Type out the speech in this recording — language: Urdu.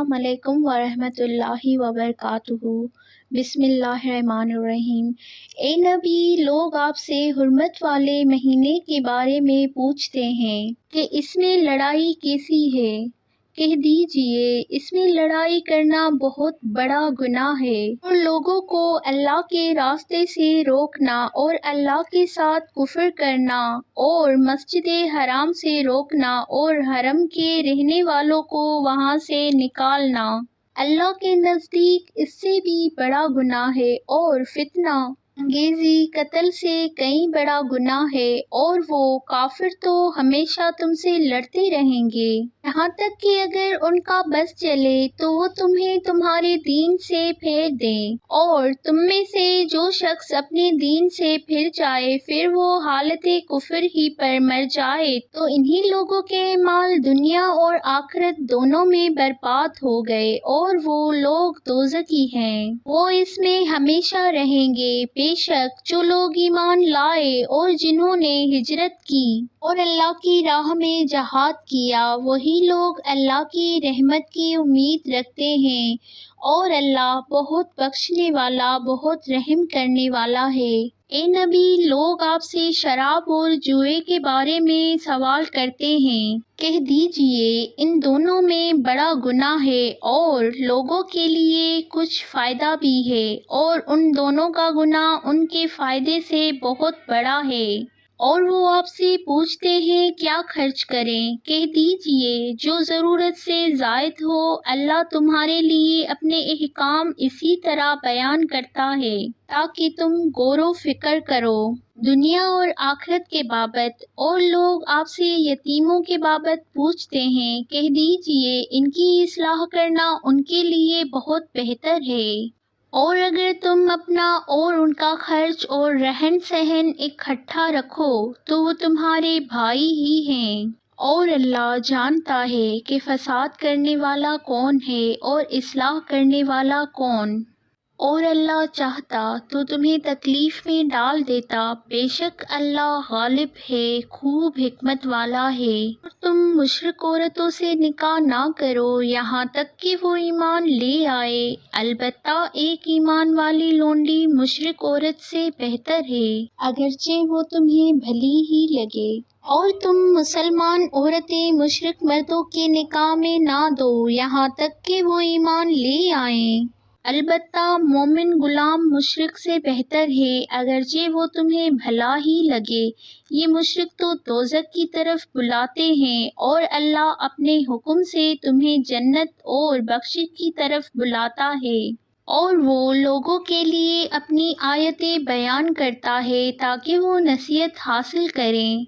السلام علیکم ورحمۃ اللہ وبرکاتہ۔ بسم اللہ الرحمن الرحیم۔ اے نبی، لوگ آپ سے حرمت والے مہینے کے بارے میں پوچھتے ہیں کہ اس میں لڑائی کیسی ہے۔ کہہ دیجئے اس میں لڑائی کرنا بہت بڑا گناہ ہے، اور لوگوں کو اللہ کے راستے سے روکنا اور اللہ کے ساتھ کفر کرنا اور مسجد حرام سے روکنا اور حرم کے رہنے والوں کو وہاں سے نکالنا اللہ کے نزدیک اس سے بھی بڑا گناہ ہے، اور فتنہ انگیزی قتل سے کئی بڑا گناہ ہے، اور وہ کافر تو ہمیشہ تم سے لڑتے رہیں گے، یہاں تک کہ اگر ان کا بس چلے تو وہ تمہیں تمہارے دین سے پھیر دیں، اور تم میں سے جو شخص اپنے دین سے پھر جائے پھر وہ حالت کفر ہی پر مر جائے تو انہی لوگوں کے اعمال دنیا اور آخرت دونوں میں برباد ہو گئے، اور وہ لوگ دوزخی ہیں، وہ اس میں ہمیشہ رہیں گے۔ بے شک جو لوگ ایمان لائے اور جنہوں نے ہجرت کی اور اللہ کی راہ میں جہاد کیا، وہی لوگ اللہ کی رحمت کی امید رکھتے ہیں، اور اللہ بہت بخشنے والا بہت رحم کرنے والا ہے۔ اے نبی، لوگ آپ سے شراب اور جوئے کے بارے میں سوال کرتے ہیں، کہہ دیجئے ان دونوں میں بڑا گناہ ہے اور لوگوں کے لیے کچھ فائدہ بھی ہے، اور ان دونوں کا گناہ ان کے فائدے سے بہت بڑا ہے۔ اور وہ آپ سے پوچھتے ہیں کیا خرچ کریں، کہہ دیجئے جو ضرورت سے زائد ہو۔ اللہ تمہارے لیے اپنے احکام اسی طرح بیان کرتا ہے تاکہ تم غور و فکر کرو دنیا اور آخرت کے بابت۔ اور لوگ آپ سے یتیموں کے بابت پوچھتے ہیں، کہہ دیجئے ان کی اصلاح کرنا ان کے لیے بہت بہتر ہے، اور اگر تم اپنا اور ان کا خرچ اور رہن سہن اکٹھا رکھو تو وہ تمہارے بھائی ہی ہیں، اور اللہ جانتا ہے کہ فساد کرنے والا کون ہے اور اصلاح کرنے والا کون۔ اور اللہ چاہتا تو تمہیں تکلیف میں ڈال دیتا، بے شک اللہ غالب ہے، خوب حکمت والا ہے۔ اور تم مشرک عورتوں سے نکاح نہ کرو یہاں تک کہ وہ ایمان لے آئے، البتہ ایک ایمان والی لونڈی مشرک عورت سے بہتر ہے، اگرچہ وہ تمہیں بھلی ہی لگے۔ اور تم مسلمان عورتیں مشرک مردوں کے نکاح میں نہ دو یہاں تک کہ وہ ایمان لے آئیں، البتہ مومن غلام مشرک سے بہتر ہے، اگرچہ وہ تمہیں بھلا ہی لگے۔ یہ مشرک تو دوزخ کی طرف بلاتے ہیں، اور اللہ اپنے حکم سے تمہیں جنت اور بخشش کی طرف بلاتا ہے، اور وہ لوگوں کے لیے اپنی آیتیں بیان کرتا ہے تاکہ وہ نصیحت حاصل کریں۔